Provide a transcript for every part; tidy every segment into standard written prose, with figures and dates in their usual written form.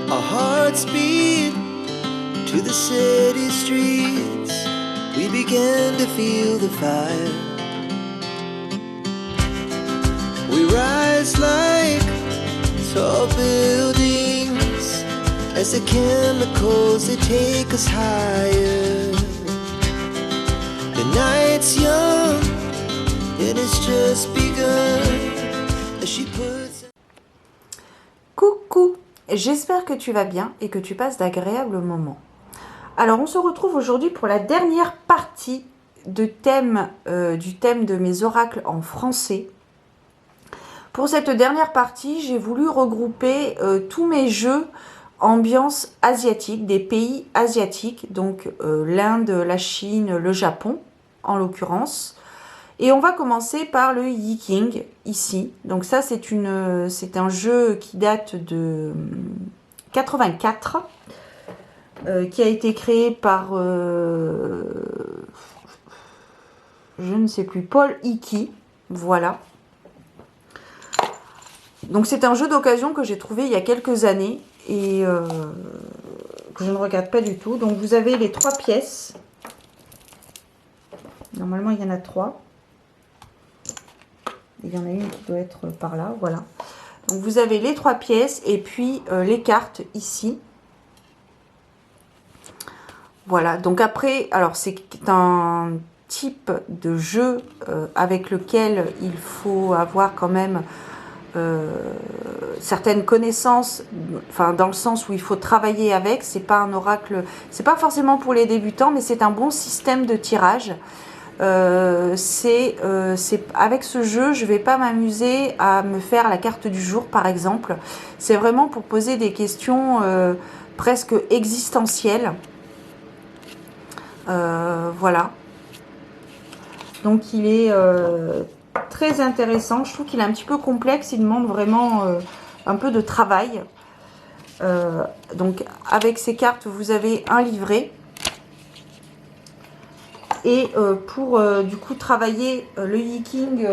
Our hearts beat to the city streets. We began to feel the fire. We rise like tall buildings as the chemicals, they take us higher. The night's young and it's just begun as she puts... Coucou, j'espère que tu vas bien et que tu passes d'agréables moments. Alors on se retrouve aujourd'hui pour la dernière partie du thème de mes oracles en français. Pour cette dernière partie, j'ai voulu regrouper tous mes jeux ambiance asiatique, des pays asiatiques, donc l'Inde, la Chine, le Japon en l'occurrence. Et on va commencer par le Yi-King ici. Donc ça c'est un jeu qui date de 84, qui a été créé par je ne sais plus, Paul Hickey, voilà. Donc c'est un jeu d'occasion que j'ai trouvé il y a quelques années et que je ne regarde pas du tout. Donc vous avez les 3 pièces. Normalement il y en a 3. Il y en a une qui doit être par là, voilà. Donc vous avez les 3 pièces et puis les cartes ici. Voilà, donc après, alors c'est un type de jeu avec lequel il faut avoir quand même certaines connaissances, enfin dans le sens où il faut travailler avec. C'est pas un oracle, c'est pas forcément pour les débutants, mais c'est un bon système de tirage. Avec ce jeu, je vais pas m'amuser à me faire la carte du jour par exemple. C'est vraiment pour poser des questions presque existentielles. Voilà. Donc il est très intéressant. Je trouve qu'il est un petit peu complexe. Il demande vraiment un peu de travail. Donc avec ces cartes, vous avez un livret. Et pour du coup travailler le Yi-King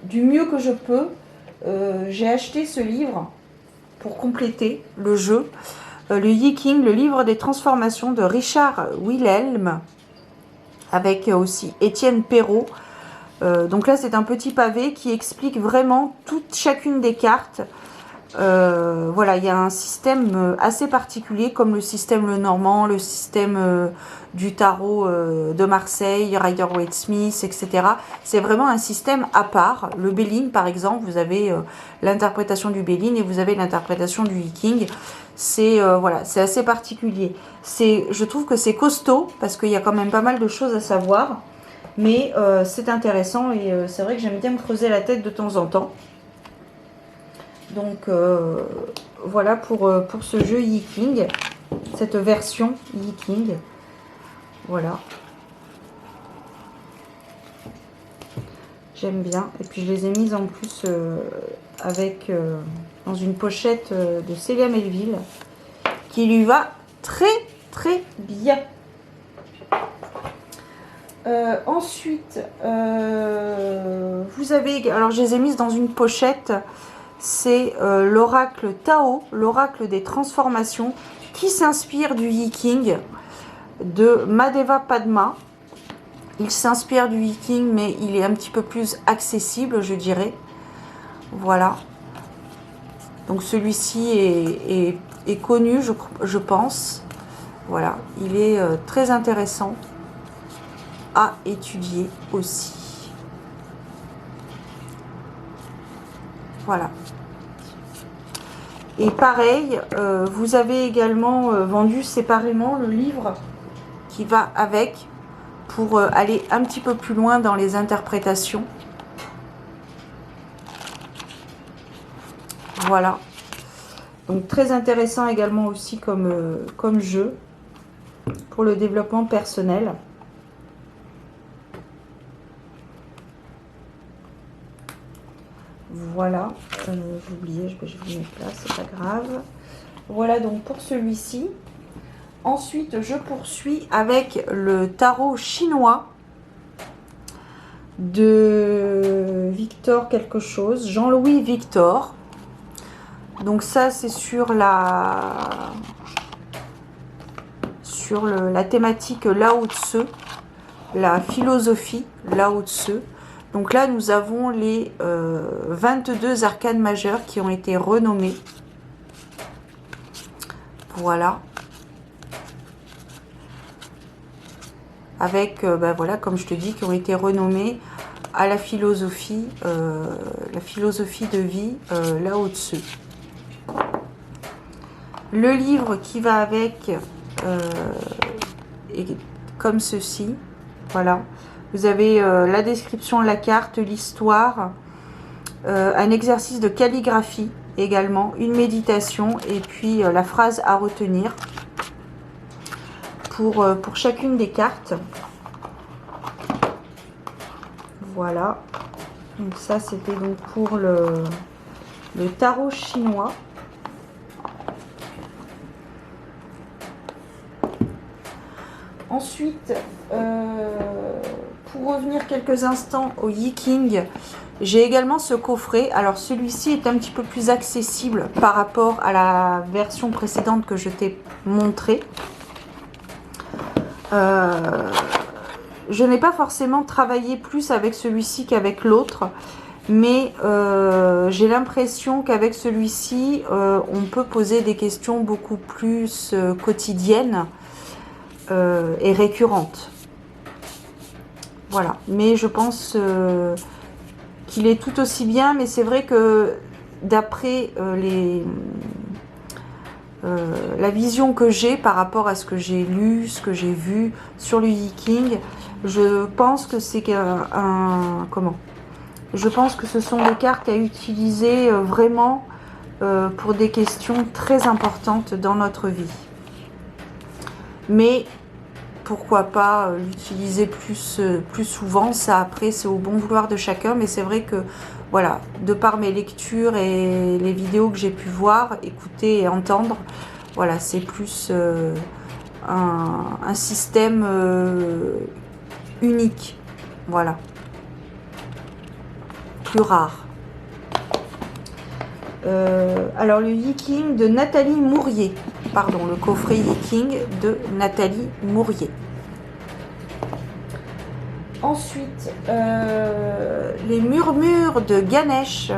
du mieux que je peux, j'ai acheté ce livre pour compléter le jeu. Le Yi-King, le livre des transformations de Richard Wilhelm, avec aussi Étienne Perrault. Donc là, c'est un petit pavé qui explique vraiment chacune des cartes. Voilà, il y a un système assez particulier, comme le système Lenormand, le système du tarot de Marseille, Rider-Waite-Smith, etc. C'est vraiment un système à part. Le Béline, par exemple, vous avez l'interprétation du Béline et vous avez l'interprétation du Yi-King. C'est voilà, c'est assez particulier. Je trouve que c'est costaud parce qu'il y a quand même pas mal de choses à savoir, mais c'est intéressant et c'est vrai que j'aime bien me creuser la tête de temps en temps. Donc voilà pour ce jeu Yi-King, cette version Yi-King. Voilà. J'aime bien. Et puis je les ai mises en plus dans une pochette de Célia Melville qui lui va très très bien. Ensuite, vous avez... Alors je les ai mises dans une pochette. C'est l'oracle Tao, l'oracle des transformations, qui s'inspire du Yi-King de Mahadeva Padma. Il s'inspire du Yi-King, mais il est un petit peu plus accessible, je dirais. Voilà. Donc celui-ci est connu, je pense. Voilà. Il est très intéressant à étudier aussi. Voilà. Et pareil, vous avez également vendu séparément le livre qui va avec pour aller un petit peu plus loin dans les interprétations. Voilà. Donc très intéressant également aussi comme jeu pour le développement personnel. Voilà, j'ai oublié, je vais vous mettre là, c'est pas grave. Voilà donc pour celui-ci. Ensuite, je poursuis avec le tarot chinois de Victor quelque chose, Jean-Louis Victor. Donc ça, c'est sur la thématique Lao Tse, la philosophie Lao Tse. Donc là, nous avons les 22 arcanes majeures qui ont été renommées. Voilà. Avec, voilà, comme je te dis, qui ont été renommées à la philosophie de vie Lao Tse. Le livre qui va avec est comme ceci. Voilà. Vous avez la description, la carte, l'histoire, un exercice de calligraphie également, une méditation et puis la phrase à retenir pour chacune des cartes. Voilà. Donc ça, c'était donc pour le tarot chinois. Ensuite, pour revenir quelques instants au Yiking, j'ai également ce coffret. Alors celui-ci est un petit peu plus accessible par rapport à la version précédente que je t'ai montrée. Je n'ai pas forcément travaillé plus avec celui-ci qu'avec l'autre, mais j'ai l'impression qu'avec celui-ci, on peut poser des questions beaucoup plus quotidiennes et récurrente. Voilà, mais je pense qu'il est tout aussi bien, mais c'est vrai que d'après la vision que j'ai par rapport à ce que j'ai lu, ce que j'ai vu sur le Yiking, je pense que c'est je pense que ce sont des cartes à utiliser vraiment pour des questions très importantes dans notre vie. Mais pourquoi pas l'utiliser plus souvent, ça après c'est au bon vouloir de chacun, mais c'est vrai que voilà, de par mes lectures et les vidéos que j'ai pu voir, écouter et entendre, voilà, c'est plus un système unique, voilà, plus rare. Alors le Yiking de Nathalie Mourier, pardon, le coffret Yiking de Nathalie Mourier. Ensuite, les murmures de Ganesh,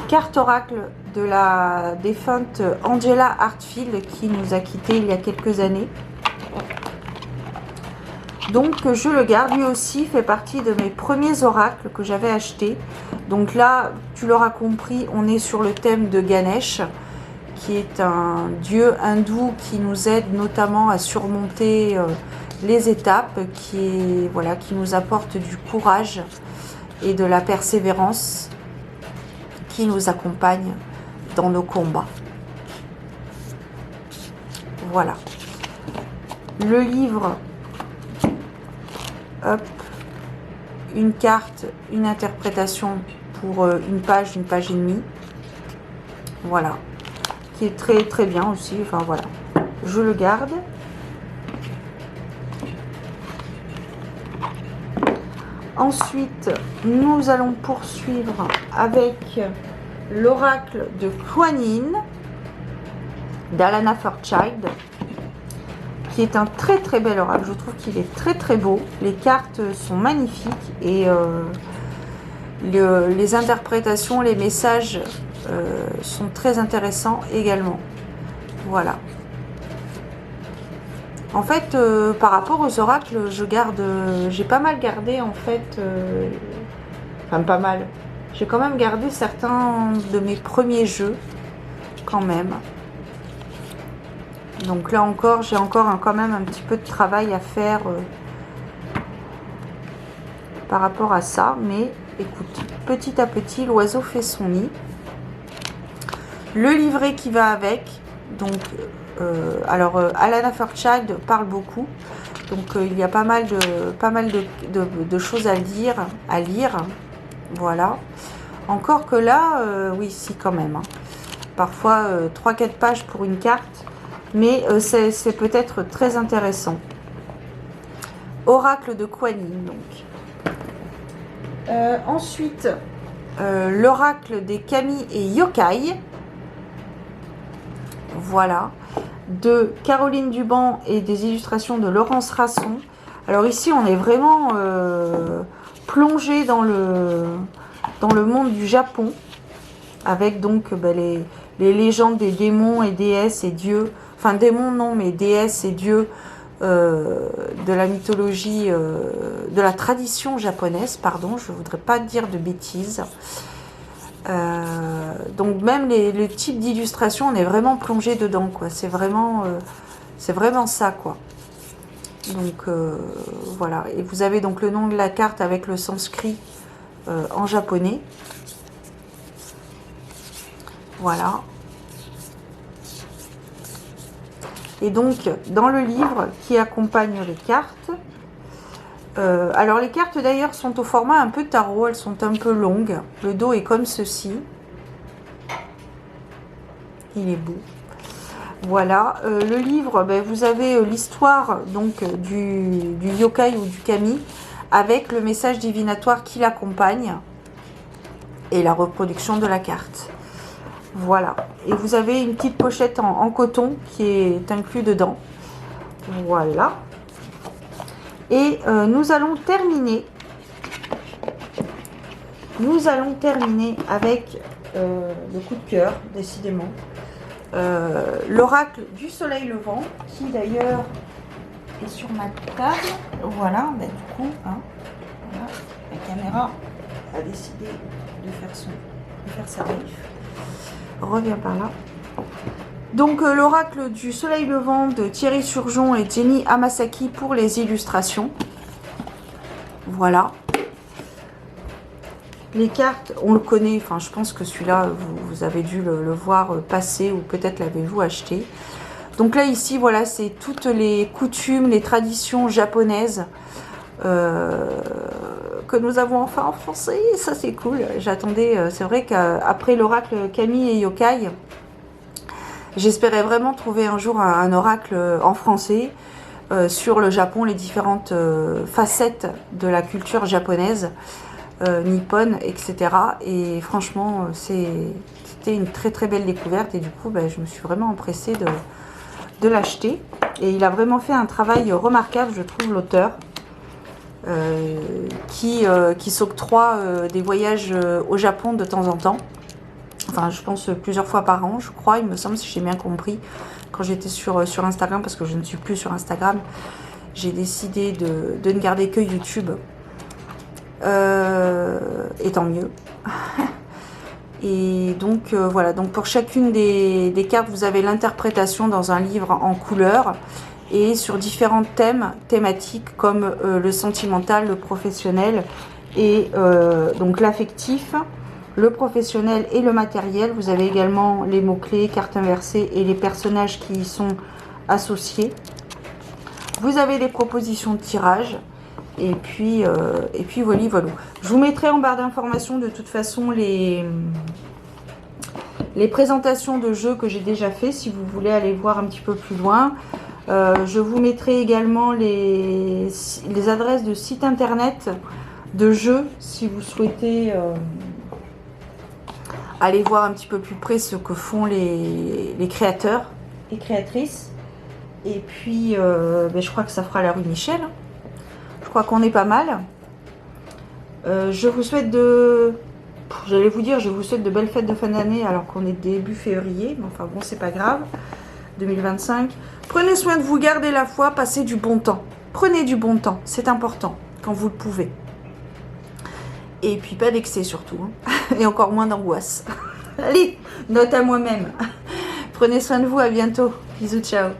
carte oracle de la défunte Angela Hartfield qui nous a quittés il y a quelques années. Donc je le garde, lui aussi fait partie de mes premiers oracles que j'avais achetés. Donc là, tu l'auras compris, on est sur le thème de Ganesh, qui est un dieu hindou qui nous aide notamment à surmonter les étapes, qui nous apporte du courage et de la persévérance, qui nous accompagne dans nos combats. Voilà. Le livre, hop, une carte, une interprétation pour une page et demie. Voilà. Qui est très très bien aussi. Enfin voilà. Je le garde. Ensuite, nous allons poursuivre avec l'oracle de Kuan Yin d'Alana Fairchild, qui est un très très bel oracle. Je trouve qu'il est très très beau. Les cartes sont magnifiques et les interprétations, les messages sont très intéressants également. Voilà. En fait, par rapport aux oracles, j'ai pas mal gardé en fait, enfin pas mal. J'ai quand même gardé certains de mes premiers jeux, quand même. Donc là encore, j'ai encore quand même un petit peu de travail à faire par rapport à ça. Mais écoute, petit à petit, l'oiseau fait son nid. Le livret qui va avec, donc Alana Fairchild parle beaucoup, donc il y a pas mal de choses à lire, voilà. Encore que là, oui, si quand même, hein. Parfois 3-4 pages pour une carte, mais c'est peut-être très intéressant. Oracle de Kuan Yin, donc. Ensuite, l'oracle des kami et yokai. voilà, de Caroline Duban et des illustrations de Laurence Rasson. Alors ici, on est vraiment plongé dans le monde du Japon, avec donc les légendes des démons et déesses et dieux, enfin démons non, mais déesses et dieux de la mythologie, de la tradition japonaise, pardon, je ne voudrais pas dire de bêtises. Donc même le type d'illustration, on est vraiment plongé dedans, quoi. C'est vraiment ça, quoi. Donc voilà, et vous avez donc le nom de la carte avec le sanskrit en japonais. Voilà. Et donc, dans le livre qui accompagne les cartes, alors les cartes d'ailleurs sont au format un peu tarot, elles sont un peu longues. Le dos est comme ceci. Il est beau. Voilà, le livre, vous avez l'histoire donc du yokai ou du kami avec le message divinatoire qui l'accompagne et la reproduction de la carte. Voilà, et vous avez une petite pochette en coton qui est inclus dedans. Voilà. Et nous allons terminer avec le coup de cœur, décidément. L'oracle du soleil levant, qui d'ailleurs est sur ma table. Voilà, du coup, hein, voilà, la caméra a décidé de faire sa life. Reviens par là. Donc l'oracle du soleil levant de Thierry Surgeon et Jenny Hamasaki pour les illustrations. Voilà. Les cartes, on le connaît, enfin je pense que celui-là, vous avez dû le voir passer ou peut-être l'avez-vous acheté. Donc là ici, voilà, c'est toutes les coutumes, les traditions japonaises que nous avons enfin en français. Ça c'est cool. J'attendais, c'est vrai qu'après l'oracle Kami et Yokai, j'espérais vraiment trouver un jour un oracle en français sur le Japon, les différentes facettes de la culture japonaise. Nippon, etc. Et franchement, c'était une très très belle découverte et du coup, je me suis vraiment empressée de l'acheter. Et il a vraiment fait un travail remarquable, je trouve, l'auteur, qui s'octroie des voyages au Japon de temps en temps. Enfin, je pense plusieurs fois par an, je crois, il me semble, si j'ai bien compris, quand j'étais sur Instagram, parce que je ne suis plus sur Instagram, j'ai décidé de ne garder que YouTube. Et tant mieux. Et donc voilà, donc pour chacune des cartes, vous avez l'interprétation dans un livre en couleur et sur différents thématiques comme le sentimental, le professionnel et donc l'affectif, le professionnel et le matériel. Vous avez également les mots-clés, cartes inversées et les personnages qui y sont associés. Vous avez les propositions de tirage. Et puis voilà. Je vous mettrai en barre d'informations de toute façon les présentations de jeux que j'ai déjà fait si vous voulez aller voir un petit peu plus loin. Je vous mettrai également les adresses de sites internet de jeux si vous souhaitez aller voir un petit peu plus près ce que font les créateurs et créatrices. Et puis je crois que ça fera la rue Michel. Je crois qu'on est pas mal. Je vous souhaite je vous souhaite de belles fêtes de fin d'année alors qu'on est début février. Mais enfin bon, c'est pas grave. 2025. Prenez soin de vous, gardez la foi, passez du bon temps. Prenez du bon temps, c'est important quand vous le pouvez. Et puis pas d'excès surtout. Hein. Et encore moins d'angoisse. Allez, note à moi-même. Prenez soin de vous, à bientôt. Bisous, ciao.